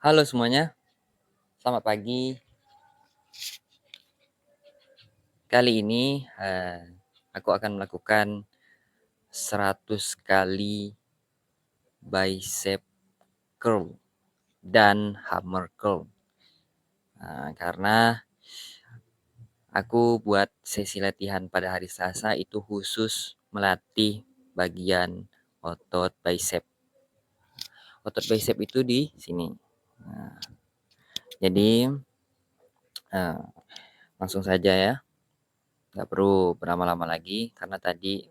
Halo semuanya, selamat pagi. Kali ini aku akan melakukan 100 kali bicep curl dan hammer curl. Karena aku buat sesi latihan pada hari Selasa itu khusus melatih bagian otot bicep. Otot bicep itu di sini. Nah, jadi eh, langsung saja ya, nggak perlu berlama-lama lagi karena tadi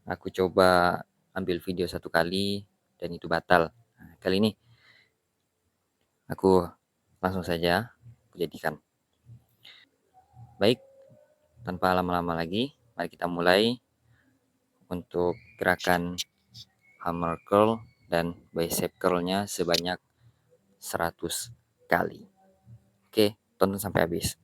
aku coba ambil video 1 kali dan itu batal. Nah, kali ini aku langsung saja aku jadikan. Baik, tanpa lama-lama lagi, mari kita mulai untuk gerakan hammer curl dan bicep curl-nya sebanyak 100 kali. Oke, tonton sampai habis.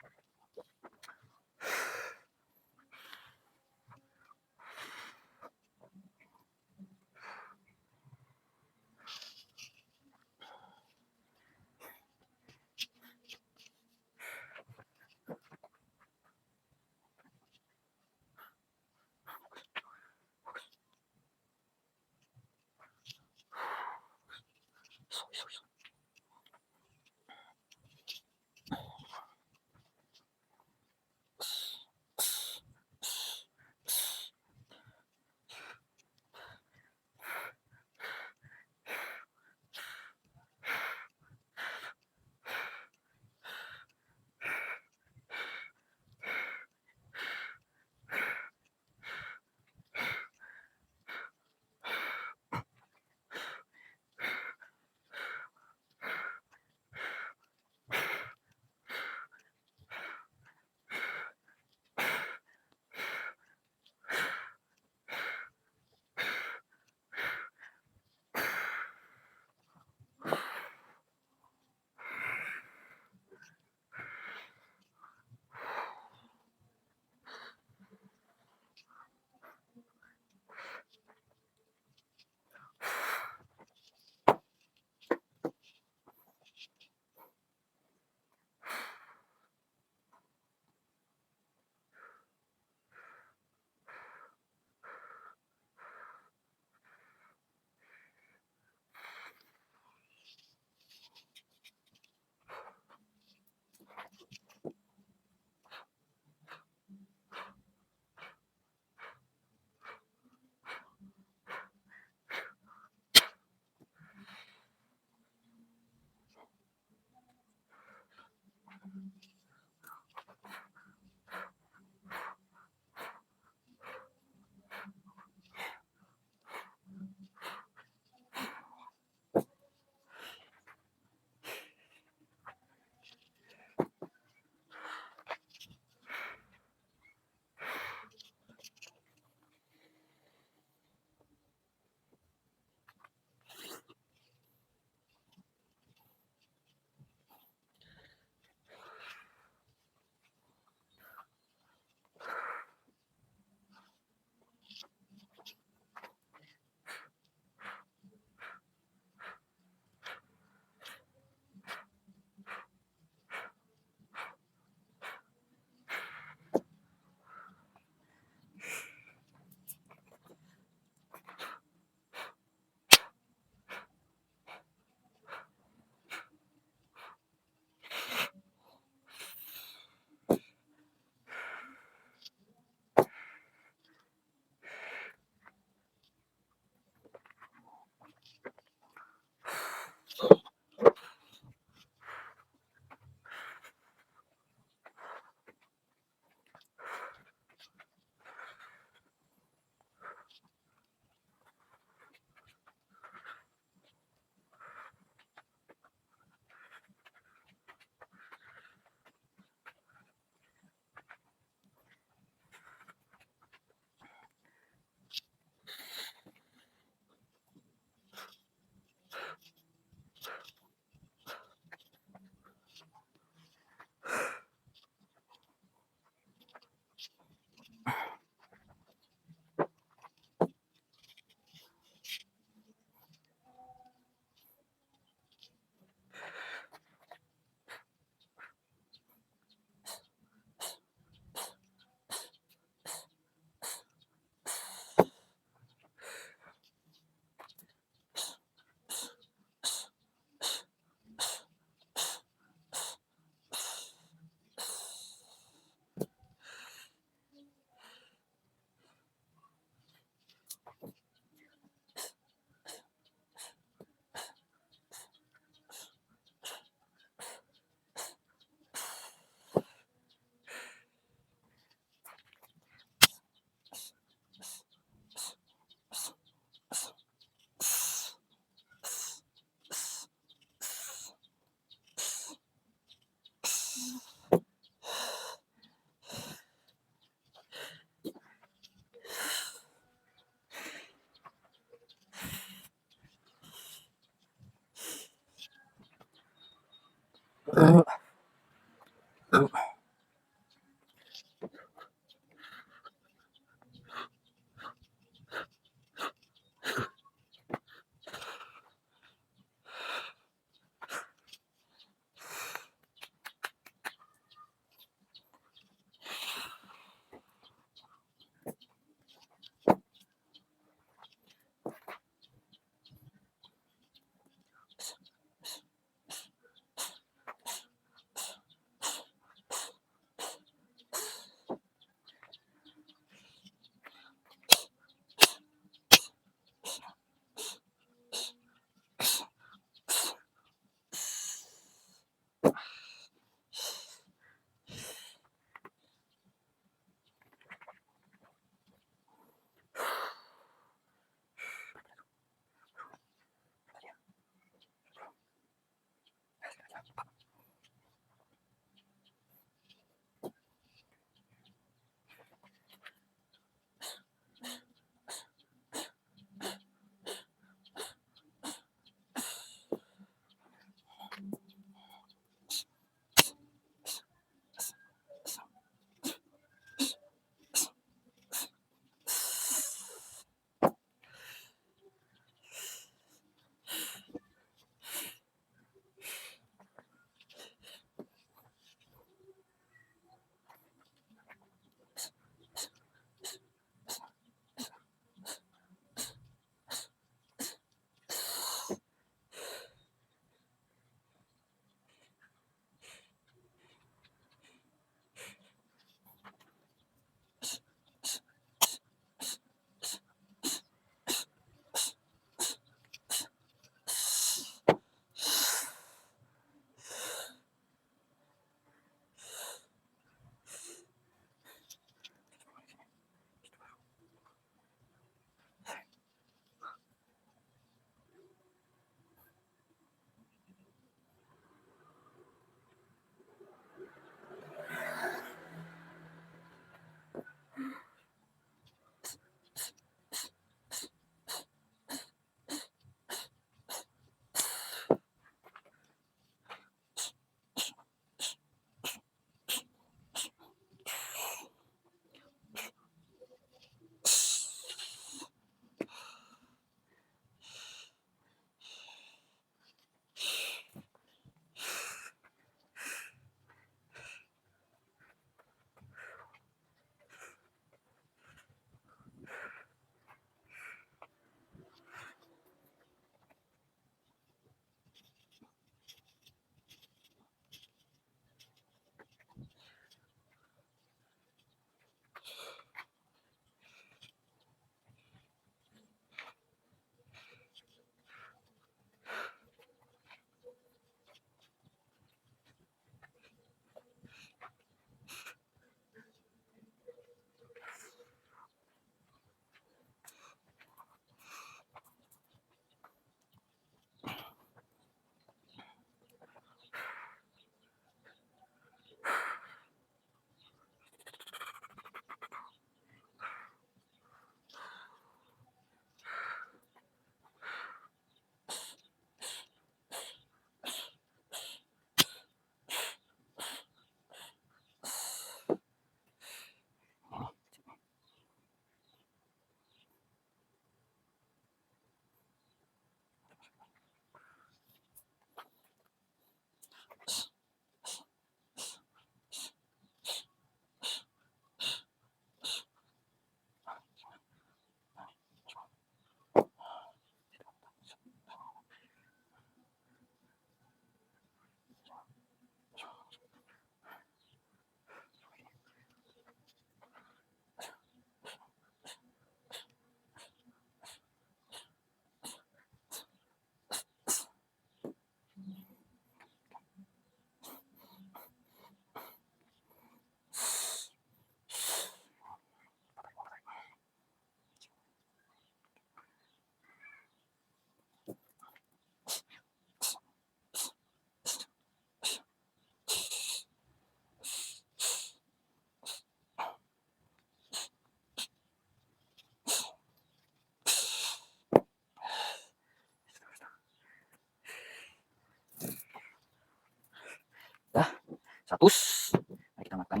100. Mari kita makan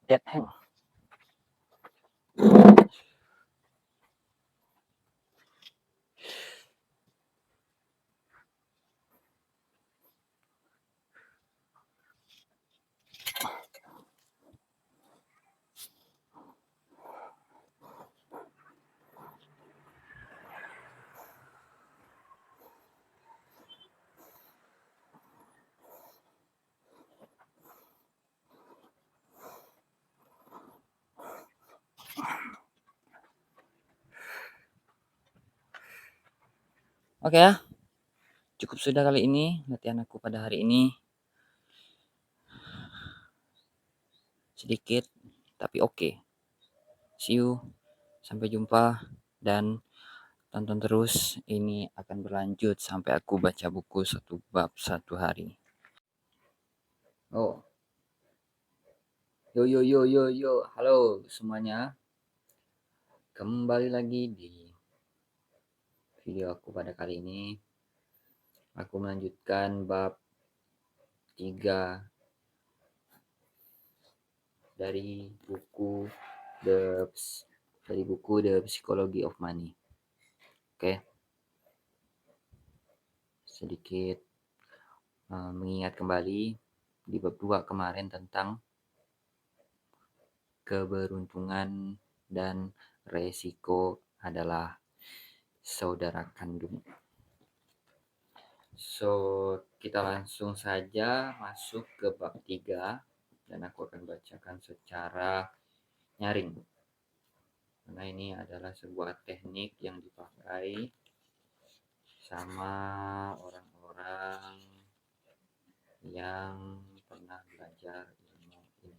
dead hang. Oke ya, cukup sudah kali ini latihan aku pada hari ini. Sedikit, tapi oke. See you, sampai jumpa, dan tonton terus. Ini akan berlanjut sampai aku baca buku 1 bab 1 hari. Oh, yo, halo semuanya. Kembali lagi di video aku pada kali ini. Aku melanjutkan bab 3 dari buku The Psychology of Money. Oke. Sedikit mengingat kembali di bab 2 kemarin tentang keberuntungan dan resiko adalah saudara kandung. So, kita langsung saja masuk ke bab 3 dan aku akan bacakan secara nyaring. Karena ini adalah sebuah teknik yang dipakai sama orang-orang yang pernah belajar ilmu ini.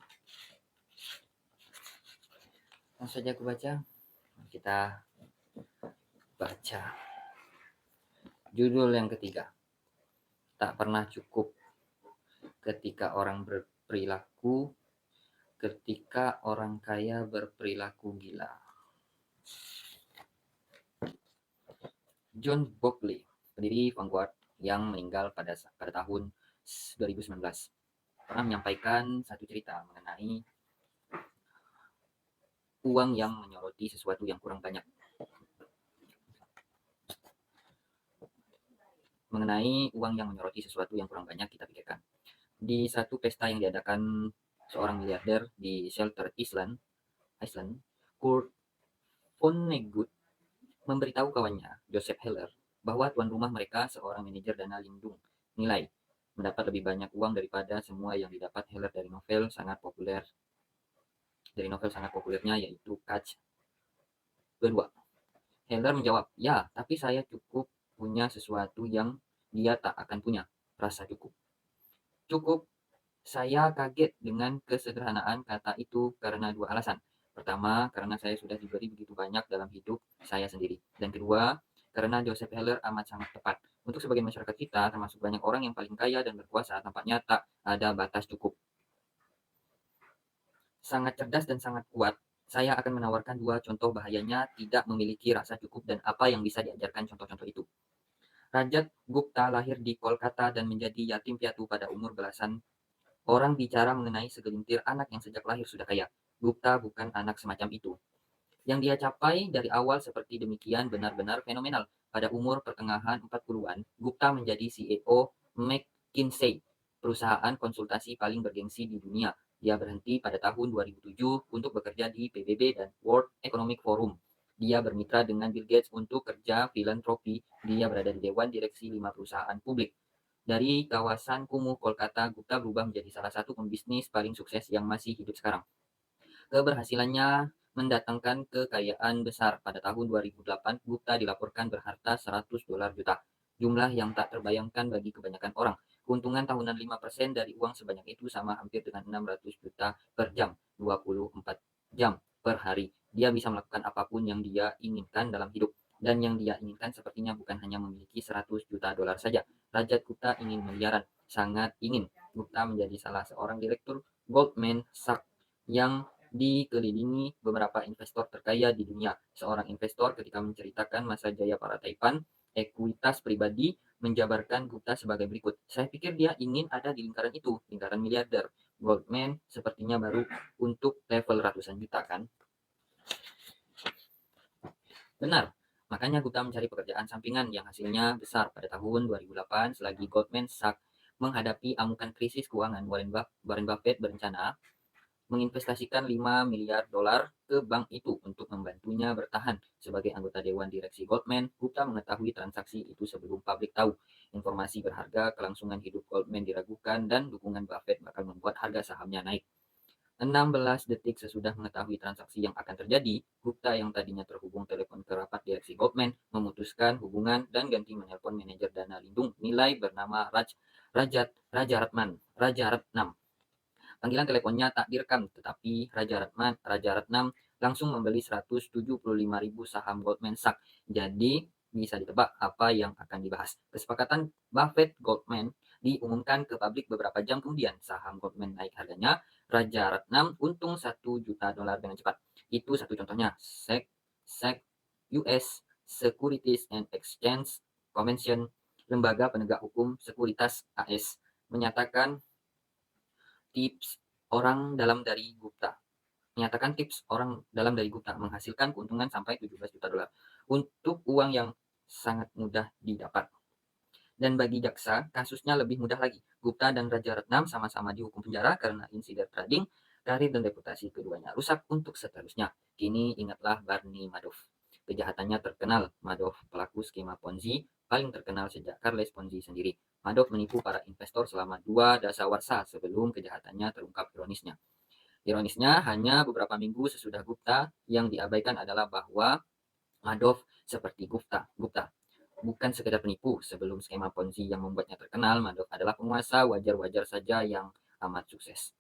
Langsung saja aku baca. Kita baca judul yang ketiga. Tak pernah cukup ketika orang berperilaku, ketika orang kaya berperilaku gila. John Buckley, pendiri Vanguard yang meninggal pada tahun 2019, pernah menyampaikan satu cerita mengenai uang yang menyoroti sesuatu yang kurang banyak. Mengenai uang yang menyoroti sesuatu yang kurang banyak, kita pikirkan. Di satu pesta yang diadakan seorang miliarder di Shelter Island, Kurt Vonnegut memberitahu kawannya, Joseph Heller, bahwa tuan rumah mereka, seorang manajer dana lindung, nilai mendapat lebih banyak uang daripada semua yang didapat Heller dari novel sangat populernya yaitu Catch kedua. Heller menjawab, ya, tapi saya cukup punya sesuatu yang dia tak akan punya, rasa cukup. Cukup. Saya kaget dengan kesederhanaan kata itu karena 2 alasan. Pertama, karena saya sudah diberi begitu banyak dalam hidup saya sendiri. Dan kedua, karena Joseph Heller amat sangat tepat. Untuk sebagian masyarakat kita, termasuk banyak orang yang paling kaya dan berkuasa, tampaknya tak ada batas cukup. Sangat cerdas dan sangat kuat, saya akan menawarkan 2 contoh bahayanya tidak memiliki rasa cukup dan apa yang bisa diajarkan contoh-contoh itu. Rajat Gupta lahir di Kolkata dan menjadi yatim piatu pada umur belasan. Orang bicara mengenai segelintir anak yang sejak lahir sudah kaya. Gupta bukan anak semacam itu. Yang dia capai dari awal seperti demikian benar-benar fenomenal. Pada umur pertengahan 40-an, Gupta menjadi CEO McKinsey, perusahaan konsultasi paling bergengsi di dunia. Dia berhenti pada tahun 2007 untuk bekerja di PBB dan World Economic Forum. Dia bermitra dengan Bill Gates untuk kerja filantropi. Dia berada di dewan direksi 5 perusahaan publik. Dari kawasan kumuh Kolkata, Gupta berubah menjadi salah satu pembisnis paling sukses yang masih hidup sekarang. Keberhasilannya mendatangkan kekayaan besar. Pada tahun 2008, Gupta dilaporkan berharta 100 dolar juta. Jumlah yang tak terbayangkan bagi kebanyakan orang. Keuntungan tahunan 5% dari uang sebanyak itu sama hampir dengan 600 juta per jam, 24 jam per hari. Dia bisa melakukan apapun yang dia inginkan dalam hidup. Dan yang dia inginkan sepertinya bukan hanya memiliki 100 juta dolar saja. Rajat Gupta ingin miliaran, sangat ingin. Gupta menjadi salah seorang direktur Goldman Sachs yang dikelilingi beberapa investor terkaya di dunia. Seorang investor ketika menceritakan masa jaya para Taipan, ekuitas pribadi menjabarkan Gupta sebagai berikut. Saya pikir dia ingin ada di lingkaran itu, lingkaran miliarder. Goldman sepertinya baru untuk level ratusan juta kan? Benar. Makanya Gupta mencari pekerjaan sampingan yang hasilnya besar pada tahun 2008 selagi Goldman Sachs menghadapi amukan krisis keuangan. Warren Buffett berencana menginvestasikan 5 miliar dolar ke bank itu untuk membantunya bertahan. Sebagai anggota Dewan Direksi Goldman, Gupta mengetahui transaksi itu sebelum publik tahu. Informasi berharga, kelangsungan hidup Goldman diragukan, dan dukungan Buffett bakal membuat harga sahamnya naik. 16 detik sesudah mengetahui transaksi yang akan terjadi, Gupta yang tadinya terhubung telepon ke rapat direksi Goldman memutuskan hubungan dan ganti menelpon manajer dana lindung nilai bernama Rajaratnam. Panggilan teleponnya tak direkam, tetapi Rajaratnam langsung membeli 175.000 saham Goldman Sachs. Jadi bisa ditebak apa yang akan dibahas. Kesepakatan Buffett-Goldman diumumkan ke publik beberapa jam kemudian. Saham Goldman naik harganya, Rajaratnam untung 1 juta dolar dengan cepat. Itu satu contohnya. SEC US Securities and Exchange Commission, lembaga penegak hukum sekuritas AS, menyatakan tips orang dalam dari Gupta menghasilkan keuntungan sampai 17 juta dolar untuk uang yang sangat mudah didapat. Dan bagi jaksa, kasusnya lebih mudah lagi. Gupta dan Rajaratnam sama-sama dihukum penjara karena insiden trading, karir dan reputasi keduanya rusak untuk seterusnya. Kini ingatlah Barney Madoff. Kejahatannya terkenal. Madoff pelaku skema Ponzi paling terkenal sejak Charles Ponzi sendiri. Madoff menipu para investor selama 2 dasawarsa sebelum kejahatannya terungkap. Ironisnya, hanya beberapa minggu sesudah Gupta, yang diabaikan adalah bahwa Madoff seperti Gupta bukan sekedar penipu. Sebelum skema Ponzi yang membuatnya terkenal, Madoff adalah penguasa wajar-wajar saja yang amat sukses.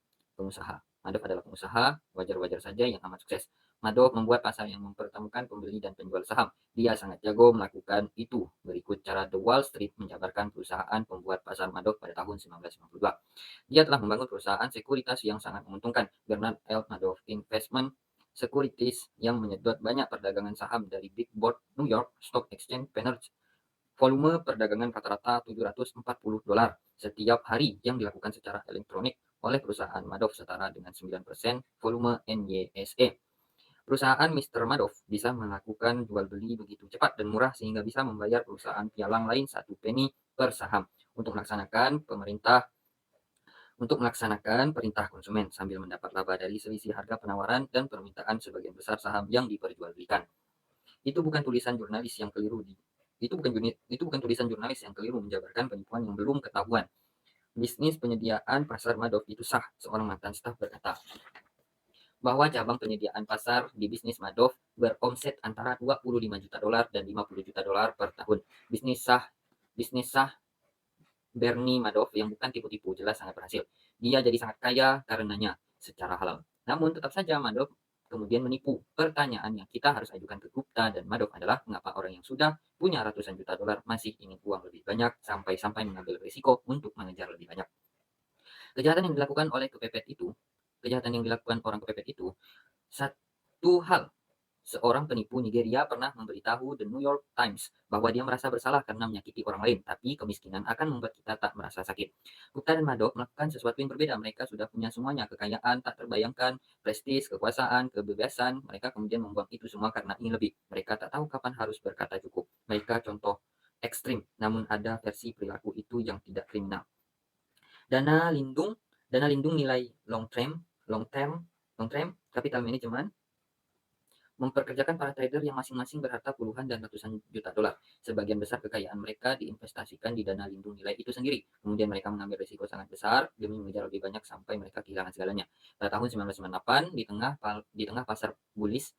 Madoff adalah pengusaha wajar-wajar saja yang amat sukses. Madoff membuat pasar yang mempertemukan pembeli dan penjual saham. Dia sangat jago melakukan itu. Berikut cara The Wall Street menjabarkan perusahaan pembuat pasar Madoff pada tahun 1952. Dia telah membangun perusahaan sekuritas yang sangat menguntungkan, Bernard L. Madoff Investment Securities, yang menyedot banyak perdagangan saham dari Big Board New York Stock Exchange Penerge. Volume perdagangan rata-rata 740 dolar setiap hari yang dilakukan secara elektronik oleh perusahaan Madoff setara dengan 9% volume NYSE. Perusahaan Mr. Madoff bisa melakukan jual beli begitu cepat dan murah sehingga bisa membayar perusahaan pialang lain 1 penny per saham untuk melaksanakan perintah konsumen sambil mendapat laba dari selisih harga penawaran dan permintaan sebagian besar saham yang diperjualbelikan. Itu bukan tulisan jurnalis yang keliru menjabarkan penipuan yang belum ketahuan. Bisnis penyediaan pasar Madoff itu sah, seorang mantan staf berkata. Bahwa cabang penyediaan pasar di bisnis Madoff beromset antara 25 juta dolar dan 50 juta dolar per tahun. Bisnis sah Bernie Madoff yang bukan tipu-tipu jelas sangat berhasil. Dia jadi sangat kaya karenanya secara halal. Namun tetap saja Madoff kemudian menipu. Pertanyaan yang kita harus ajukan ke Gupta dan Madoff adalah mengapa orang yang sudah punya ratusan juta dolar masih ingin uang lebih banyak sampai-sampai mengambil risiko untuk mengejar lebih banyak. Kejahatan yang dilakukan orang kepepet itu, satu hal, seorang penipu Nigeria pernah memberitahu The New York Times bahwa dia merasa bersalah karena menyakiti orang lain, tapi kemiskinan akan membuat kita tak merasa sakit. Gupta dan Madoff melakukan sesuatu yang berbeda. Mereka sudah punya semuanya, kekayaan tak terbayangkan, prestis, kekuasaan, kebebasan. Mereka kemudian membuang itu semua karena ingin lebih. Mereka tak tahu kapan harus berkata cukup. Mereka contoh ekstrim, namun ada versi perilaku itu yang tidak kriminal. Dana lindung nilai long term capital management memperkerjakan para trader yang masing-masing berharta puluhan dan ratusan juta dolar. Sebagian besar kekayaan mereka diinvestasikan di dana lindung nilai itu sendiri. Kemudian mereka mengambil risiko sangat besar demi mengejar lebih banyak sampai mereka kehilangan segalanya. Pada tahun 1998, di tengah pasar bullish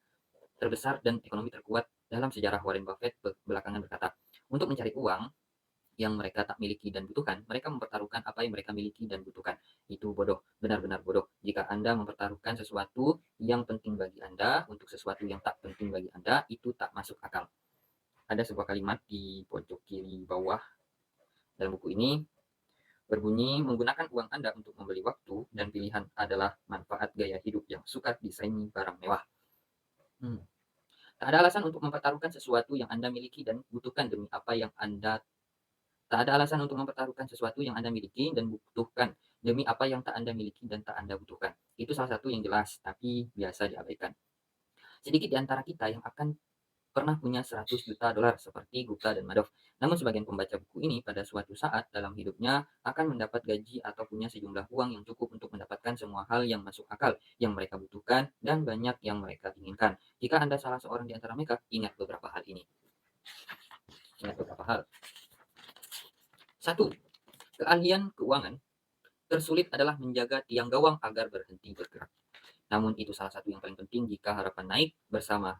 terbesar dan ekonomi terkuat dalam sejarah, Warren Buffett belakangan berkata, untuk mencari uang yang mereka tak miliki dan butuhkan, mereka mempertaruhkan apa yang mereka miliki dan butuhkan. Itu bodoh, benar-benar bodoh. Jika Anda mempertaruhkan sesuatu yang penting bagi Anda untuk sesuatu yang tak penting bagi Anda, itu tak masuk akal. Ada sebuah kalimat di pojok kiri bawah dalam buku ini, berbunyi, menggunakan uang Anda untuk membeli waktu dan pilihan adalah manfaat gaya hidup yang suka disaingi barang mewah. Tak ada alasan untuk mempertaruhkan sesuatu yang Anda miliki dan butuhkan demi apa yang Anda Tak ada alasan untuk mempertaruhkan sesuatu yang Anda miliki dan butuhkan demi apa yang tak Anda miliki dan tak Anda butuhkan. Itu salah satu yang jelas, tapi biasa diabaikan. Sedikit di antara kita yang akan pernah punya 100 juta dolar seperti Gupta dan Madoff. Namun sebagian pembaca buku ini pada suatu saat dalam hidupnya akan mendapat gaji atau punya sejumlah uang yang cukup untuk mendapatkan semua hal yang masuk akal, yang mereka butuhkan, dan banyak yang mereka inginkan. Jika Anda salah seorang di antara mereka, ingat beberapa hal ini. Ingat beberapa hal. 1. Keahlian keuangan tersulit adalah menjaga tiang gawang agar berhenti bergerak. Namun itu salah satu yang paling penting jika harapan naik bersama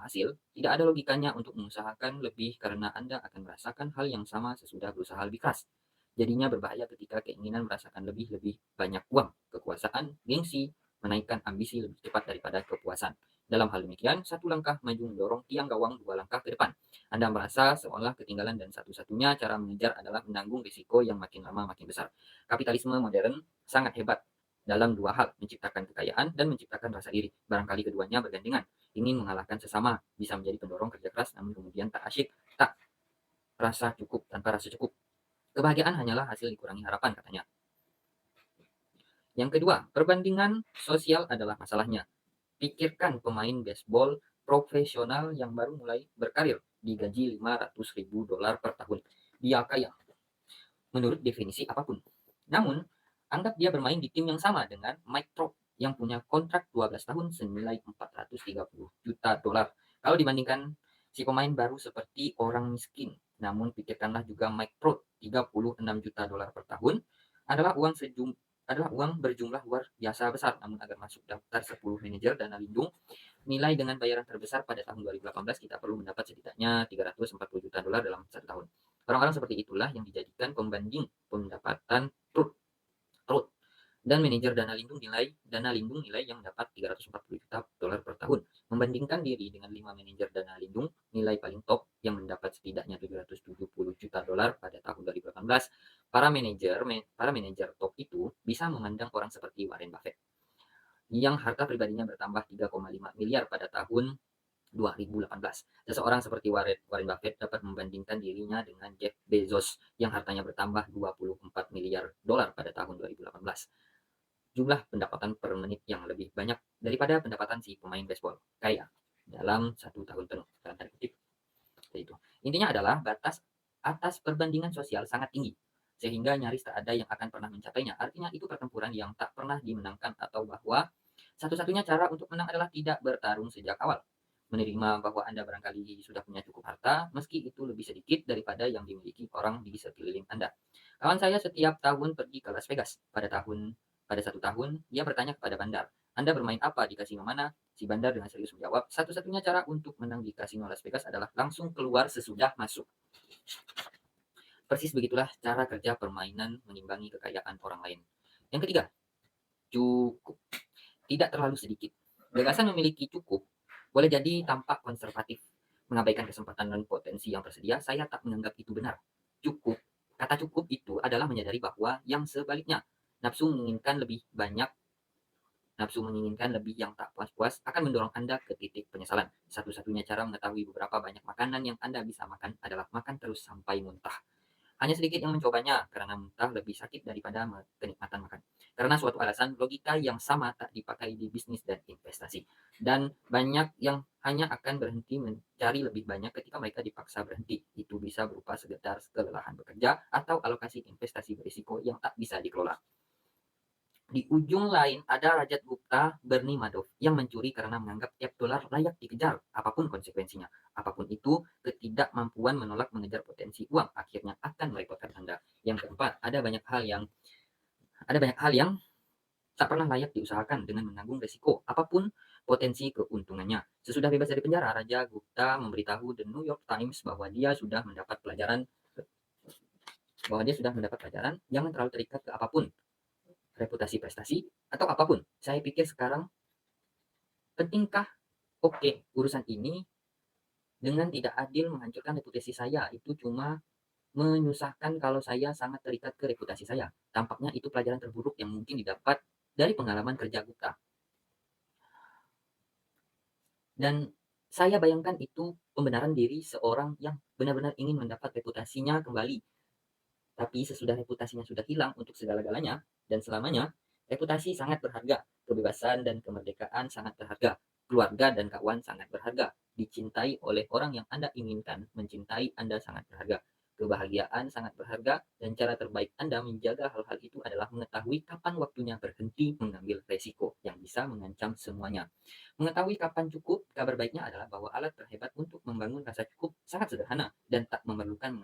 hasil, tidak ada logikanya untuk mengusahakan lebih karena Anda akan merasakan hal yang sama sesudah berusaha lebih keras. Jadinya berbahaya ketika keinginan merasakan lebih banyak uang, kekuasaan, gengsi, menaikkan ambisi lebih cepat daripada kepuasan. Dalam hal demikian, satu langkah maju mendorong tiang gawang dua langkah ke depan. Anda merasa seolah ketinggalan dan satu-satunya cara mengejar adalah menanggung risiko yang makin lama makin besar. Kapitalisme modern sangat hebat dalam dua hal, menciptakan kekayaan dan menciptakan rasa iri. Barangkali keduanya bergandengan. Ingin mengalahkan sesama bisa menjadi pendorong kerja keras, namun kemudian tak asyik, tak rasa cukup tanpa rasa cukup. Kebahagiaan hanyalah hasil dikurangi harapan, katanya. Yang kedua, perbandingan sosial adalah masalahnya. Pikirkan pemain baseball profesional yang baru mulai berkarir, digaji 500 ribu dolar per tahun. Dia kaya, menurut definisi apapun. Namun, anggap dia bermain di tim yang sama dengan Mike Trout yang punya kontrak 12 tahun senilai 430 juta dolar. Kalau dibandingkan si pemain baru seperti orang miskin, namun pikirkanlah juga Mike Trout 36 juta dolar per tahun adalah uang berjumlah luar biasa besar. Namun agar masuk daftar 10 manajer dana lindung nilai dengan bayaran terbesar pada tahun 2018, kita perlu mendapat setidaknya 340 juta dolar dalam satu tahun. Orang-orang seperti itulah yang dijadikan pembanding pendapatan Truth dan manajer dana lindung nilai yang mendapat 340 juta dolar per tahun. Membandingkan diri dengan 5 manajer dana lindung nilai paling top yang mendapat setidaknya 770 juta dolar pada tahun 2018, para manajer top itu bisa memandang orang seperti Warren Buffett yang harta pribadinya bertambah 3,5 miliar pada tahun 2018. Seseorang seperti Warren Buffett dapat membandingkan dirinya dengan Jeff Bezos yang hartanya bertambah 24 miliar dolar pada tahun 2018. Jumlah pendapatan per menit yang lebih banyak daripada pendapatan si pemain baseball kaya dalam satu tahun penuh. Dalam tanda kutip. Itu. Intinya adalah batas atas perbandingan sosial sangat tinggi, sehingga nyaris tak ada yang akan pernah mencapainya. Artinya itu pertempuran yang tak pernah dimenangkan, atau bahwa satu-satunya cara untuk menang adalah tidak bertarung sejak awal. Menerima bahwa Anda barangkali sudah punya cukup harta, meski itu lebih sedikit daripada yang dimiliki orang di sekeliling Anda. Kawan saya setiap tahun pergi ke Las Vegas. Pada satu tahun, dia bertanya kepada bandar, Anda bermain apa di kasino mana? Si bandar dengan serius menjawab, satu-satunya cara untuk menang di kasino Las Vegas adalah langsung keluar sesudah masuk. Persis begitulah cara kerja permainan mengimbangi kekayaan orang lain. Yang ketiga, cukup. Tidak terlalu sedikit. Gagasan memiliki cukup boleh jadi tampak konservatif, mengabaikan kesempatan dan potensi yang tersedia. Saya tak menganggap itu benar. Cukup, kata cukup itu adalah menyadari bahwa yang sebaliknya, nafsu menginginkan lebih banyak Nafsu menginginkan lebih yang tak puas-puas akan mendorong Anda ke titik penyesalan. Satu-satunya cara mengetahui beberapa banyak makanan yang Anda bisa makan adalah makan terus sampai muntah. Hanya sedikit yang mencobanya, karena muntah lebih sakit daripada kenikmatan makan. Karena suatu alasan, logika yang sama tak dipakai di bisnis dan investasi. Dan banyak yang hanya akan berhenti mencari lebih banyak ketika mereka dipaksa berhenti. Itu bisa berupa sekedar kelelahan bekerja atau alokasi investasi berisiko yang tak bisa dikelola. Di ujung lain ada Rajat Gupta Bernie Madoff yang mencuri karena menganggap tiap dolar layak dikejar, apapun konsekuensinya. Apapun itu, ketidakmampuan menolak mengejar potensi uang akhirnya akan merepotkan Anda. Yang keempat, ada banyak hal yang tak pernah layak diusahakan dengan menanggung resiko apapun potensi keuntungannya. Sesudah bebas dari penjara, Raja Gupta memberitahu The New York Times bahwa dia sudah mendapat pelajaran, jangan terlalu terikat ke apapun, reputasi, prestasi, atau apapun. Saya pikir sekarang, pentingkah urusan ini dengan tidak adil menghancurkan reputasi saya. Itu cuma menyusahkan kalau saya sangat terikat ke reputasi saya. Tampaknya itu pelajaran terburuk yang mungkin didapat dari pengalaman kerja Gupta. Dan saya bayangkan itu pembenaran diri seorang yang benar-benar ingin mendapat reputasinya kembali. Tapi sesudah reputasinya sudah hilang untuk segala-galanya dan selamanya, reputasi sangat berharga, kebebasan dan kemerdekaan sangat berharga, keluarga dan kawan sangat berharga, dicintai oleh orang yang Anda inginkan, mencintai Anda sangat berharga. Kebahagiaan sangat berharga, dan cara terbaik Anda menjaga hal-hal itu adalah mengetahui kapan waktunya berhenti mengambil resiko yang bisa mengancam semuanya. Mengetahui kapan cukup, kabar baiknya adalah bahwa alat terhebat untuk membangun rasa cukup sangat sederhana dan tak memerlukan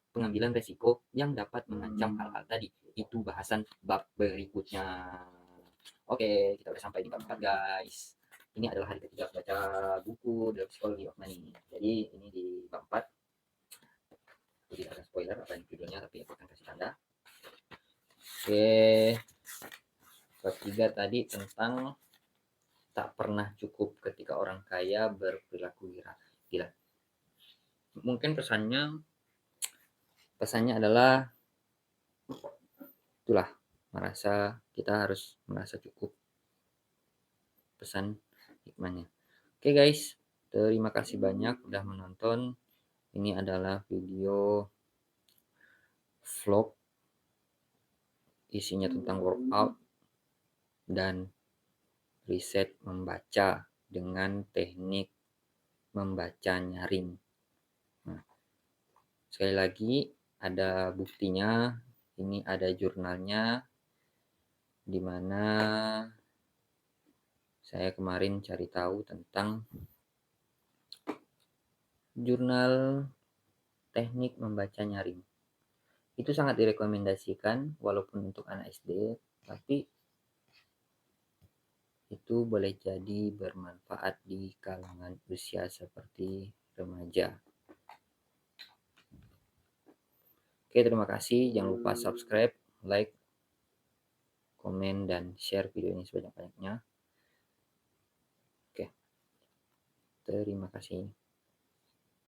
pengambilan resiko yang dapat mengancam hal-hal tadi. Itu bahasan bab berikutnya. Oke, kita udah sampai di bab 4, guys. Ini adalah hari ketiga baca buku The Psychology of Money. Jadi ini di bab 4. Tidak ada spoiler apa yang judulnya, tapi aku akan kasih tanda. Oke, bab 3 tadi tentang tak pernah cukup ketika orang kaya berperilaku gila. Mungkin pesannya adalah itulah, kita harus merasa cukup, pesan hikmahnya. Oke guys, terima kasih banyak udah menonton. Ini adalah video vlog, isinya tentang workout dan riset membaca dengan teknik membaca nyaring. Nah, sekali lagi ada buktinya, ini ada jurnalnya, di mana saya kemarin cari tahu tentang jurnal teknik membaca nyaring. Itu sangat direkomendasikan walaupun untuk anak SD, tapi itu boleh jadi bermanfaat di kalangan usia seperti remaja. Oke, terima kasih. Jangan lupa subscribe, like, komen, dan share video ini sebanyak-banyaknya. Oke, terima kasih.